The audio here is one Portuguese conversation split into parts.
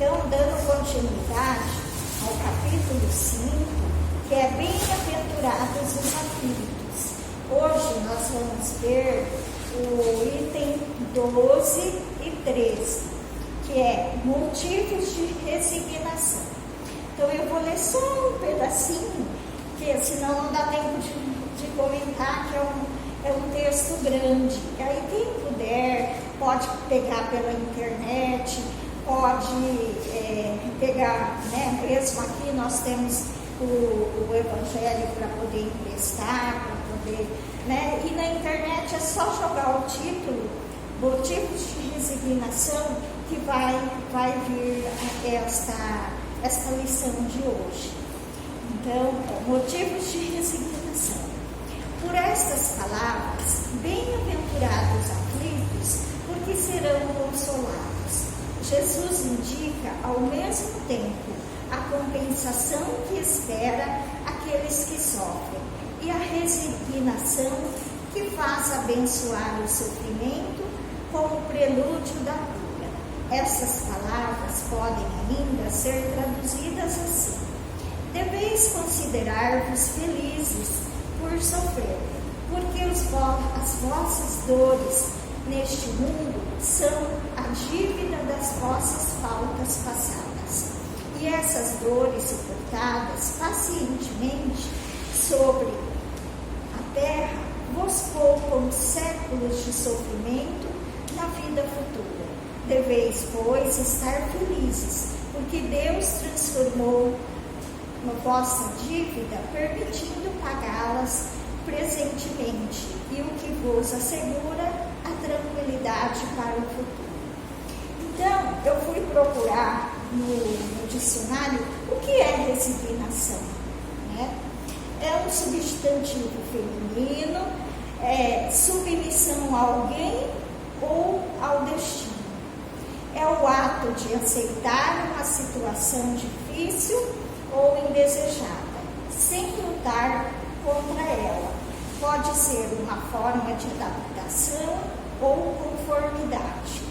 Então, dando continuidade ao capítulo 5, que é bem-aventurados os aflitos. Hoje nós vamos ver o item 12 e 13, que é motivos de resignação. Então eu vou ler só um pedacinho, porque senão não dá tempo de comentar, que é um texto grande. E aí quem puder pode pegar pela internet, pode pegar, né? Mesmo aqui nós temos o Evangelho para poder emprestar, para poder, né? E na internet é só jogar o título, motivos de resignação, que vai vir esta lição de hoje. Então, motivos de resignação. Por estas palavras, bem-aventurados aflitos, porque serão consolados. Jesus indica, ao mesmo tempo, a compensação que espera aqueles que sofrem e a resignação que faz abençoar o sofrimento como prelúdio da cura. Essas palavras podem ainda ser traduzidas assim: deveis considerar-vos felizes por sofrer, porque as vossas dores neste mundo são a dívida das vossas faltas passadas. E essas dores suportadas pacientemente sobre a terra vos poupam séculos de sofrimento na vida futura. Deveis, pois, estar felizes, porque Deus transformou a vossa dívida, permitindo pagá-las presentemente, e o que vos assegura a tranquilidade para o futuro. Então, eu fui procurar no dicionário o que é resignação, né? É um substantivo feminino, submissão a alguém ou ao destino. É o ato de aceitar uma situação difícil ou indesejada, sem lutar contra ela. Pode ser uma forma de adaptação ou conformidade.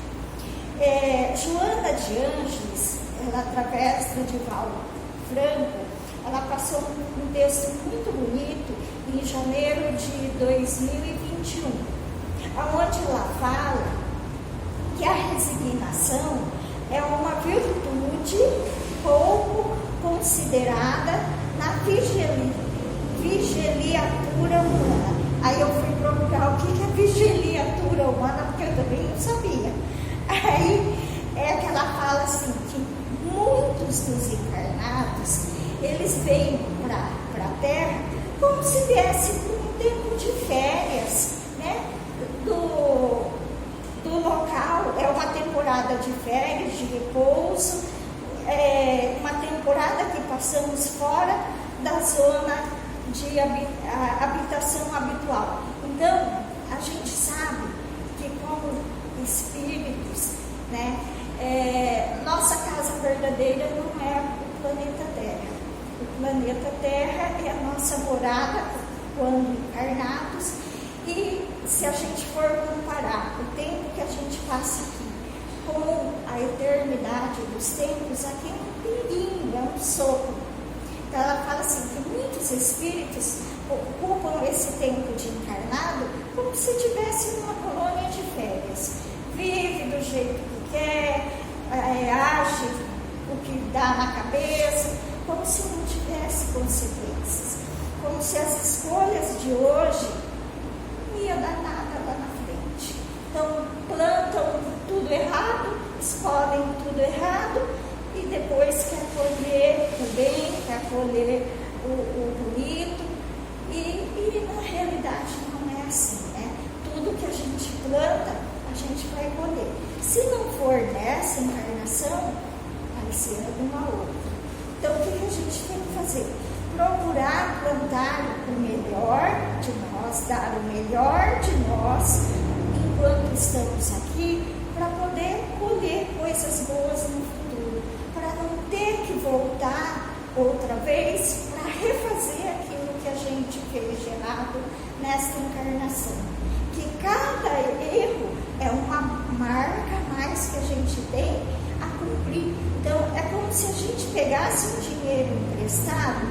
Joana de Ângeles, ela, através do Divaldo Franco, ela passou um texto muito bonito em janeiro de 2021, onde ela fala que a resignação é uma virtude pouco considerada na vigiliatura humana. Aí eu fui procurar o que é vigiliatura humana, porque eu também não sabia. Aí é que ela fala assim, que muitos dos encarnados, eles vêm para a Terra como se viesse por um tempo de férias, né? Do local, é uma temporada de férias, de repouso, uma temporada que passamos fora da zona de habitação habitual. Então, a gente sabe que como espíritos, né, nossa casa verdadeira não é o planeta Terra. O planeta Terra é a nossa morada quando encarnados, e se a gente for comparar o tempo que a gente passa aqui com a eternidade dos tempos, aqui é um pinguinho, é um sopro. Então ela fala assim, que muitos espíritos ocupam esse tempo de encarnado como se estivesse numa colônia de férias. Vive do jeito que quer, age o que dá na cabeça, como se não tivesse consequências. Como se as escolhas de hoje não ia dar nada lá na frente. Então plantam tudo errado, escolhem tudo errado, e depois quer colher o bem, quer colher o bonito, e na realidade não é assim, né? Tudo que a gente planta, a gente vai colher. Se não for nessa encarnação, vai ser alguma outra. Então, o que a gente tem que fazer? Procurar plantar o melhor de nós, dar o melhor de nós, enquanto estamos aqui, para poder colher coisas boas no futuro, para não ter que voltar outra vez para refazer aquilo que a gente fez de errado nesta encarnação. Que cada erro é uma marca a mais que a gente tem a cumprir Então, é como se a gente pegasse um dinheiro emprestado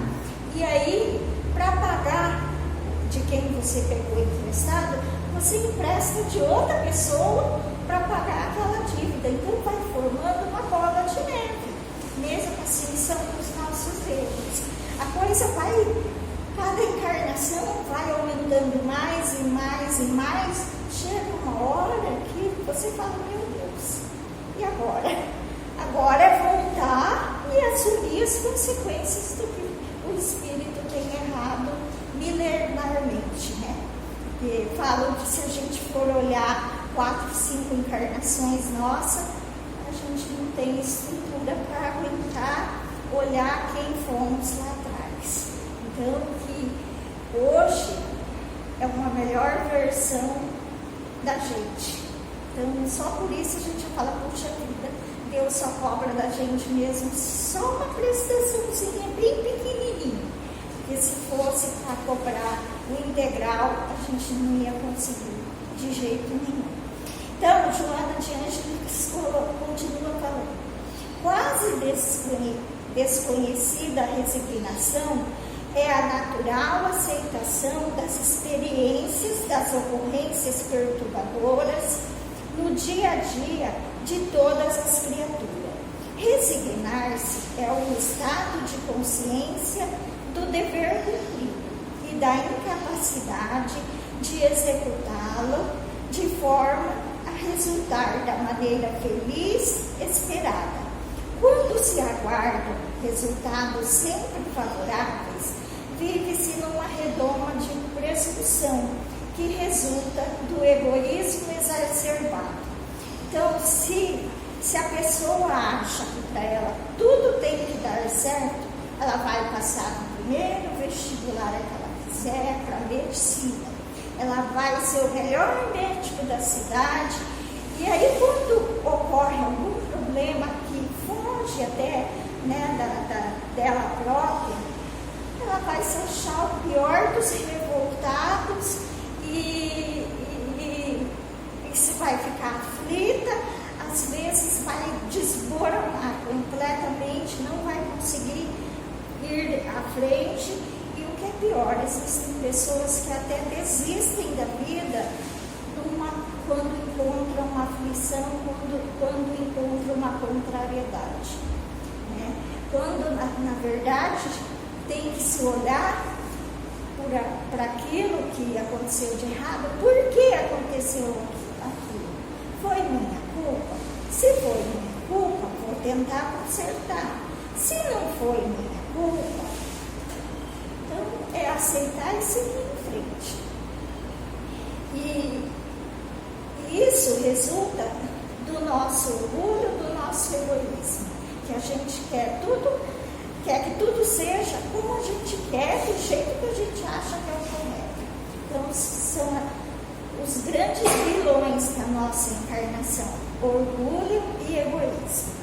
e aí, para pagar de quem você pegou emprestado, você empresta de outra pessoa para pagar aquela dívida. Então, vai formando uma bola de neve. Mesmo assim, são os nossos erros. A coisa vai, cada encarnação vai aumentando mais e mais e mais. Chega uma hora que você fala, meu Deus, e agora? Agora é voltar e assumir as consequências do que o espírito tem errado milenarmente, né? Porque falam que se a gente for olhar 4, 5 encarnações nossas, a gente não tem estrutura para aguentar olhar quem fomos lá atrás. Então, que hoje é uma melhor versão da gente. Então, só por isso a gente fala, puxa vida, Deus só cobra da gente mesmo só uma prestaçãozinha bem pequenininha. Porque se fosse para cobrar o integral, a gente não ia conseguir de jeito nenhum. Então, Joana de Ângeles continua falando. Quase desconhecida resignação é a natural aceitação das experiências, das ocorrências perturbadoras no dia a dia de todas as criaturas. Resignar-se é um estado de consciência do dever cumprido e da incapacidade de executá-lo de forma a resultar da maneira feliz esperada. Quando se aguardam resultados sempre favoráveis, vive-se numa redoma de presunção que resulta do egoísmo exacerbado. Então, se a pessoa acha que para ela tudo tem que dar certo, ela vai passar no primeiro vestibular que ela quiser para medicina. Ela vai ser o melhor médico da cidade. E aí, quando ocorre algum problema que foge até, né, dela própria, ela vai se achar o pior dos revoltados e se vai ficar aflita, às vezes vai desmoronar completamente, não vai conseguir ir à frente. E o que é pior, existem pessoas que até desistem da vida quando encontram uma aflição, quando encontram uma contrariedade, né? Quando, na verdade, tem que se olhar para aquilo que aconteceu de errado. Por que aconteceu aquilo? Foi minha culpa? Se foi minha culpa, vou tentar consertar. Se não foi minha culpa, então é aceitar e seguir em frente. E isso resulta do nosso orgulho, do nosso egoísmo, que a gente quer que tudo seja como a gente quer, do jeito que a gente acha que é o correto. Então, são os grandes vilões da nossa encarnação: orgulho e egoísmo.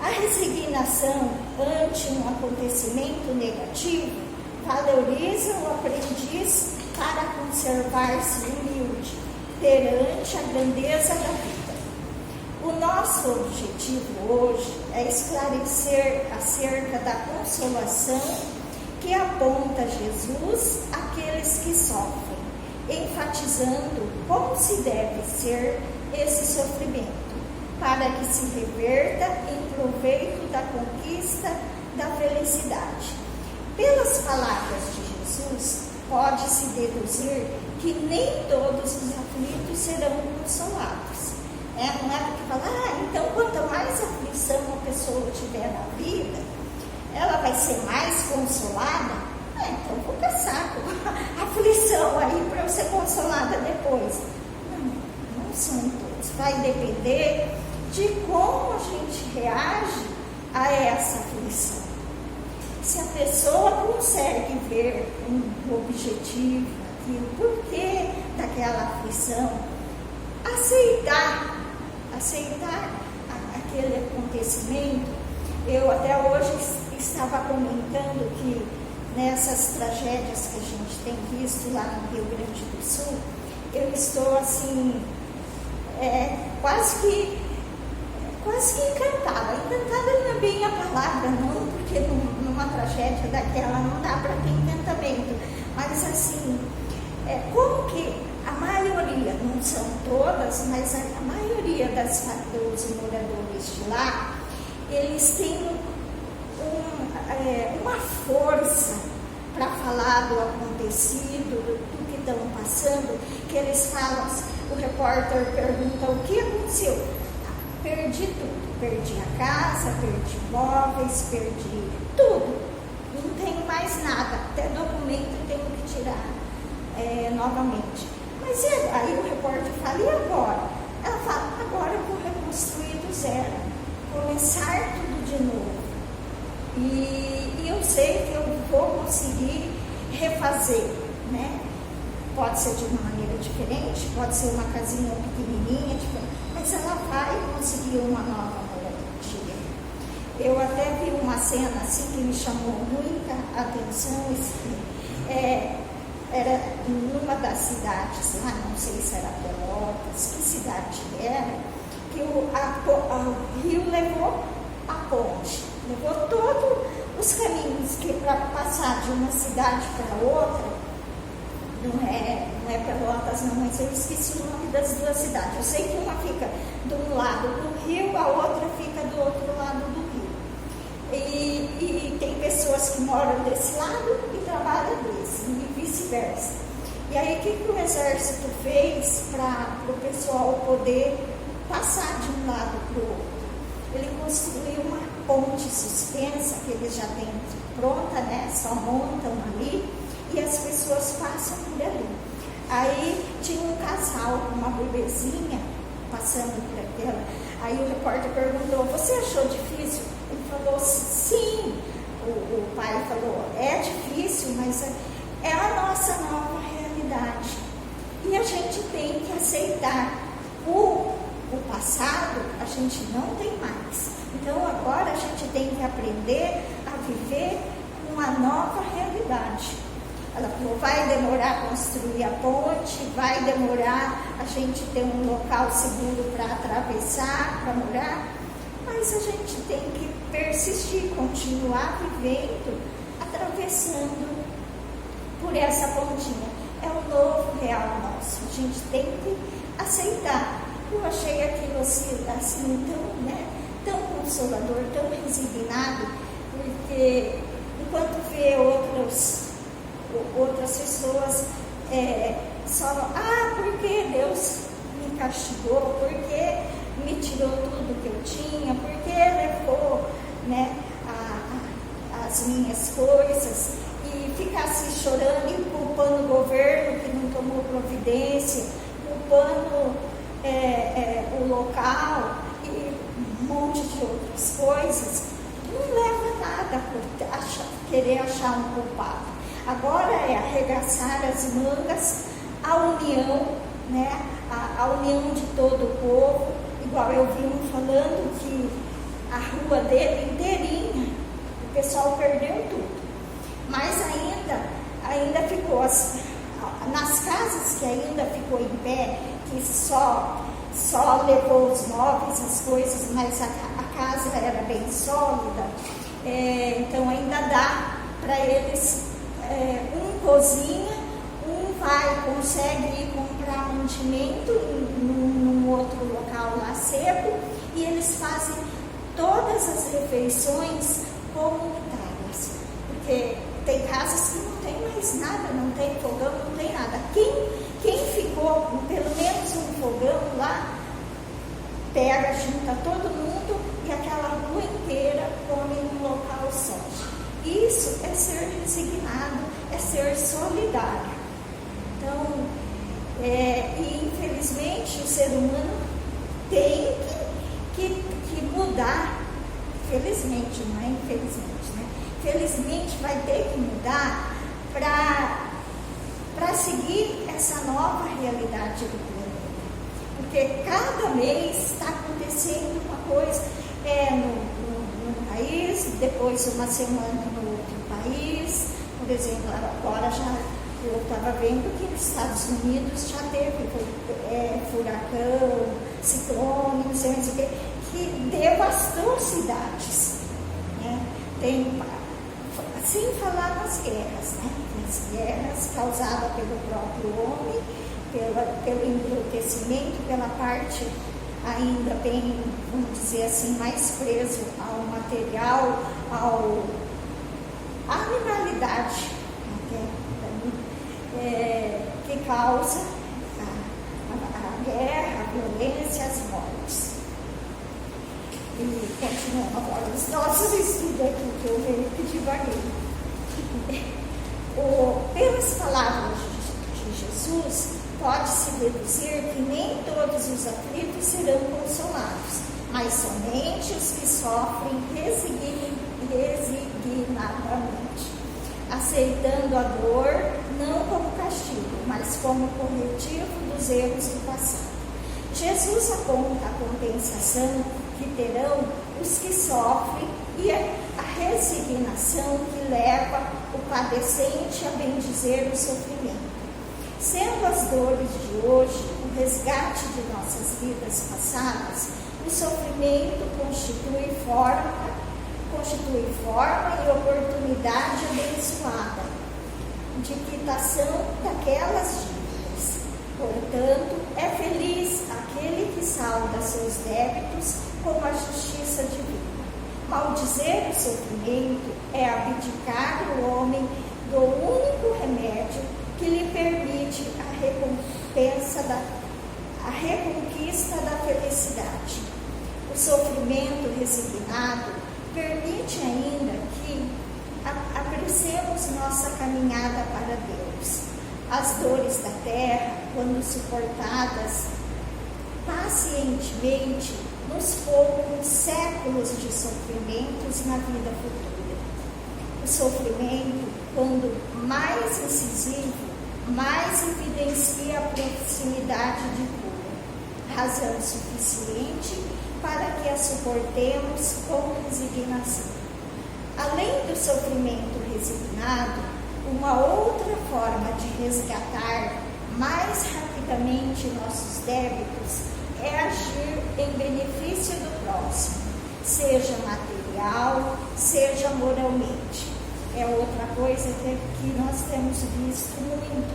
A resignação ante um acontecimento negativo valoriza o aprendiz para conservar-se humilde perante a grandeza da vida. O nosso objetivo hoje é esclarecer acerca da consolação que aponta Jesus àqueles que sofrem, enfatizando como se deve ser esse sofrimento, para que se reverta em proveito da conquista da felicidade. Pelas palavras de Jesus, pode-se deduzir que nem todos os aflitos serão consolados. Não é porque falar, então quanto mais aflição a pessoa tiver na vida, ela vai ser mais consolada. Então vou caçar a aflição aí para eu ser consolada depois. Não são todos. Vai depender de como a gente reage a essa aflição. Se a pessoa consegue ver um objetivo, aquilo, porquê daquela aflição, aceitar aquele acontecimento. Eu até hoje estava comentando que nessas tragédias que a gente tem visto lá no Rio Grande do Sul, eu estou assim, quase que encantada bem a palavra, não, porque numa tragédia daquela não dá para ter encantamento, mas assim, como que a maioria, não são todas, mas a maioria dos moradores de lá, eles têm uma força para falar do acontecido, do que estão passando, que eles falam, o repórter pergunta o que aconteceu. Perdi tudo, perdi a casa, perdi móveis, perdi tudo, não tenho mais nada, até documento tenho que tirar novamente. Mas aí o repórter fala, e agora? Ela fala, agora eu vou reconstruir do zero, começar tudo de novo. E eu sei que eu vou conseguir refazer, né? Pode ser de uma maneira diferente, pode ser uma casinha pequenininha, mas ela vai conseguir uma nova moradia. Eu até vi uma cena assim que me chamou muita atenção, era numa das cidades lá, não sei se era Pelotas, que cidade era, que o rio levou a ponte, levou todos os caminhos que para passar de uma cidade para outra, não é Pelotas não, mas eu esqueci o nome das duas cidades. Eu sei que uma fica de um lado do rio, a outra fica do outro lado do rio. E tem pessoas que moram desse lado e trabalham desse, e vice-versa. E aí o que o exército fez para o pessoal poder passar de um lado para o outro? Ele construiu uma ponte suspensa, que eles já têm pronta, né? Só montam ali e as pessoas passam por ali. Aí tinha um casal, uma bebezinha, passando por aquela. Aí o repórter perguntou, você achou difícil? Ele falou, sim. O pai falou, é difícil, mas é a nossa nova realidade. E a gente tem que aceitar. O passado a gente não tem mais. Então agora a gente tem que aprender a viver uma nova realidade. Ela falou, vai demorar a construir a ponte, vai demorar a gente ter um local seguro para atravessar, para morar, mas a gente tem que persistir, continuar vivendo, atravessando por essa pontinha. É o novo real nosso, a gente tem que aceitar. Eu achei aquilo assim tão consolador, tão resignado, porque enquanto vê outras pessoas só, por que Deus me castigou, por que me tirou tudo que eu tinha, por que levou, né, as minhas coisas, e ficasse chorando e culpando o governo que não tomou providência, culpando o local e um monte de outras coisas, não leva nada a querer achar um culpado. Agora é arregaçar as mangas, a união, né? A união de todo o povo. Igual eu vi um falando que a rua dele inteirinha, o pessoal perdeu tudo. Mas ainda ficou, nas casas que ainda ficou em pé, que só levou os móveis, as coisas, mas a casa era bem sólida, então ainda dá para eles, um cozinha, consegue ir comprar mantimento num outro local lá seco, e eles fazem todas as refeições comunitárias, porque tem casas que não tem mais nada, não tem fogão, não tem nada. Quem ficou com pelo menos um fogão lá, pega, junta todo mundo e aquela rua inteira come num local só. Isso é ser resignado, é ser solidário. Então, e infelizmente o ser humano tem que mudar, felizmente, não é infelizmente, né? Felizmente vai ter que mudar para seguir essa nova realidade do planeta. Porque cada mês está acontecendo uma coisa no país, depois uma semana no outro país. Por exemplo, agora eu estava vendo que nos Estados Unidos já teve furacão, ciclone, não sei o que devastou cidades. Tem, sem falar nas guerras, né? As guerras causadas pelo próprio homem, pelo enlouquecimento, pela parte ainda bem, vamos dizer assim, mais preso ao material, à animalidade, que causa a guerra, a violência, as mortes. E continuando agora os nossos estudos aqui, que eu meio que devaguei. Pelas palavras de Jesus, pode-se deduzir que nem todos os aflitos serão consolados, mas somente os que sofrem resignadamente, aceitando a dor não como castigo, mas como corretivo dos erros do passado. Jesus aponta a compensação que terão os que sofrem e a resignação que leva o padecente a bendizer o sofrimento. Sendo as dores de hoje o resgate de nossas vidas passadas, o sofrimento constitui forma e oportunidade abençoada de quitação daquelas dívidas. Portanto, é feliz aquele que salda seus débitos com a justiça divina. Maldizer o sofrimento é abdicar o homem do único remédio que lhe permite a reconquista da felicidade. O sofrimento resignado permite ainda que apressemos nossa caminhada para Deus. As dores da terra, quando suportadas pacientemente, nos poupam séculos de sofrimentos na vida futura. O sofrimento, quando mais incisivo, mais evidencia a proximidade de cura, razão suficiente para que a suportemos com resignação. Além do sofrimento resignado, uma outra forma de resgatar mais rapidamente nossos débitos é agir em benefício do próximo, seja material, seja moralmente. É outra coisa que nós temos visto muito,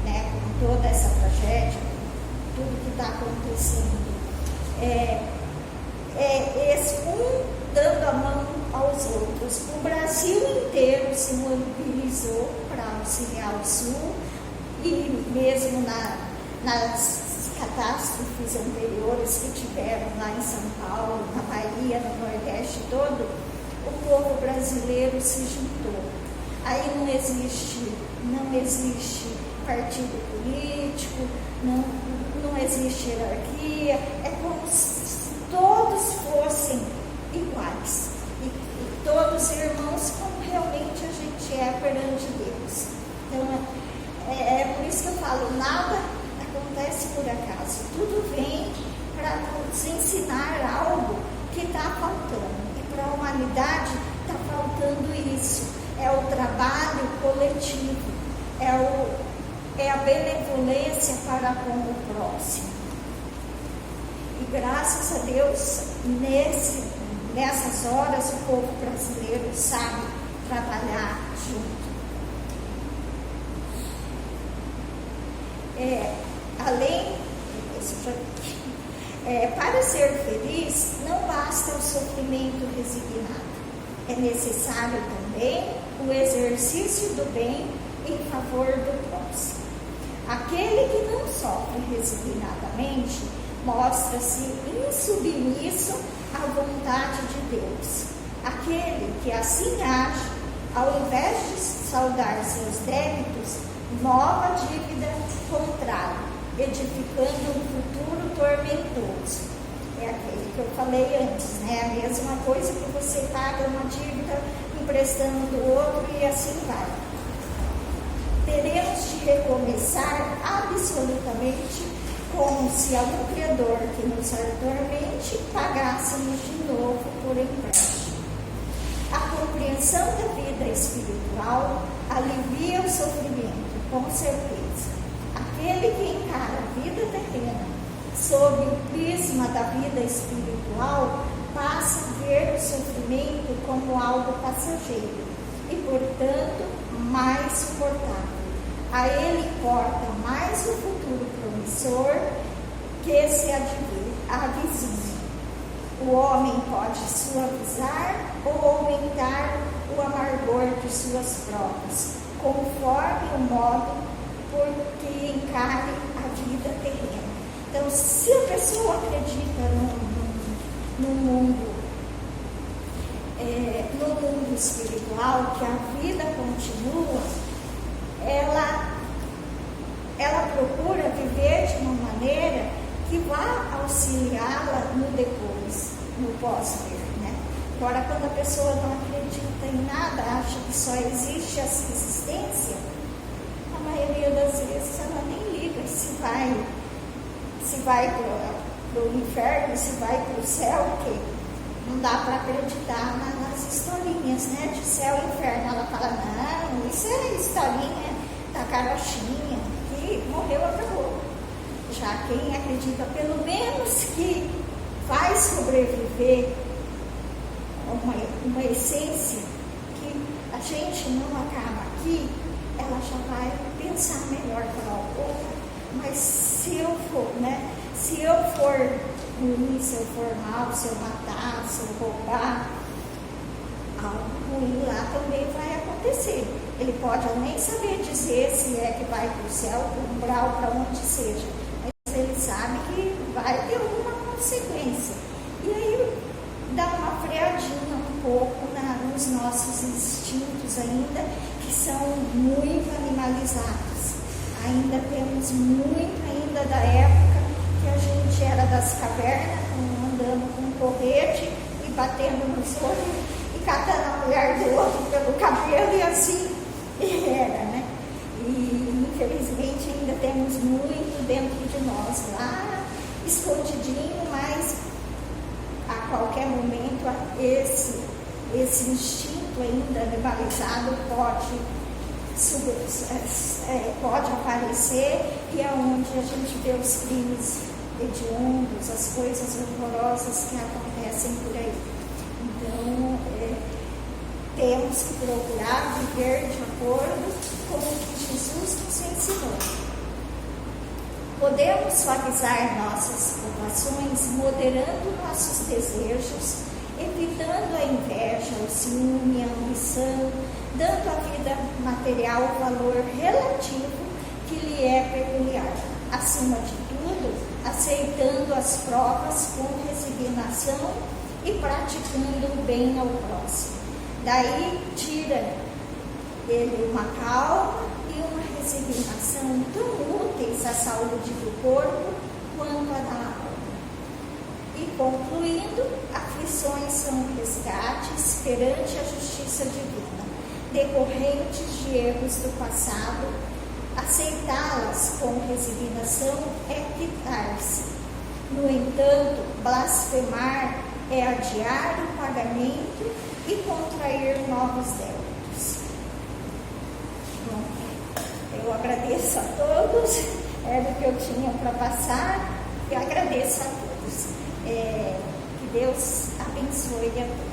né, com toda essa tragédia, tudo que está acontecendo. Dando a mão aos outros. O Brasil inteiro se mobilizou para auxiliar o Sul e mesmo nas catástrofes anteriores que tiveram lá em São Paulo, na Bahia, no Nordeste todo, o povo brasileiro se juntou. Aí não existe partido político, não existe hierarquia, é como se todos fossem iguais e todos irmãos como realmente a gente é perante Deus. Então é por isso que eu falo, nada acontece por acaso, tudo vem para nos ensinar algo que está faltando, e para a humanidade está faltando isso, é o trabalho coletivo, é a benevolência para com o próximo. E graças a Deus, nessas horas, o povo brasileiro sabe trabalhar junto. Para ser feliz, não basta o sofrimento resignado. É necessário também o exercício do bem em favor do próximo. Aquele que não sofre resignadamente mostra-se insubmisso à vontade de Deus. Aquele que assim age, ao invés de saldar seus débitos, nova dívida contrai, edificando um futuro tormentoso. É aquele que eu falei antes, né? A mesma coisa que você paga uma dívida emprestando do outro e assim vai. Teremos de recomeçar absolutamente como se algum Criador que nos atormente pagássemos de novo por empréstimo. A compreensão da vida espiritual alivia o sofrimento, com certeza. Aquele que encara a vida terrena sob o prisma da vida espiritual passa a ver o sofrimento como algo passageiro e, portanto, mais suportável. A ele importa mais o futuro promissor que se avizinha. O homem pode suavizar ou aumentar o amargor de suas provas, conforme o modo por que encare a vida terrena. Então, se a pessoa acredita no mundo espiritual, que a vida continua, ela procura viver de uma maneira que vá auxiliá-la no depois, no pós-ver, né? Agora, quando a pessoa não acredita em nada, acha que só existe essa existência, a maioria das vezes ela nem liga se vai para o inferno, se vai para o céu, porque não dá para acreditar nas historinhas, né, de céu e inferno. Ela fala, não, isso é historinha da carochinha, que morreu, acabou. Já quem acredita, pelo menos, que vai sobreviver uma essência, que a gente não acaba aqui, ela já vai pensar melhor, falar, opa, mas se eu for ruim, se eu for mal, se eu matar, se eu roubar, algo ruim lá também vai acontecer. Ele pode nem saber dizer se é que vai para o céu, para o umbral, para onde seja, mas ele sabe que vai ter alguma consequência. E aí dá uma freadinha um pouco nos nossos instintos ainda, que são muito animalizados. Ainda temos muito ainda da época que a gente era das cavernas, andando com um porrete e batendo nos outros e catando a mulher do outro pelo cabelo, e assim era, né? E infelizmente ainda temos muito dentro de nós lá, escondidinho, mas a qualquer momento esse instinto ainda animalizado pode aparecer, e é onde a gente vê os crimes hediondos, as coisas horrorosas que acontecem por aí. Então, temos que procurar viver de acordo com o que Jesus nos ensinou. Podemos suavizar nossas provações moderando nossos desejos, evitando a inveja, o ciúme, a ambição, dando à vida material o valor relativo que lhe é peculiar. Acima de tudo, aceitando as provas com resignação e praticando o bem ao próximo. Daí tira ele uma calma e uma resignação tão úteis à saúde do corpo quanto à da alma. E concluindo, aflições são resgates perante a justiça divina, decorrentes de erros do passado. Aceitá-las com resignação é quitar-se. No entanto, blasfemar é adiar o pagamento e contrair novos débitos. Bom, eu agradeço a todos, era o que eu tinha para passar, e agradeço a todos. Que Deus abençoe a todos.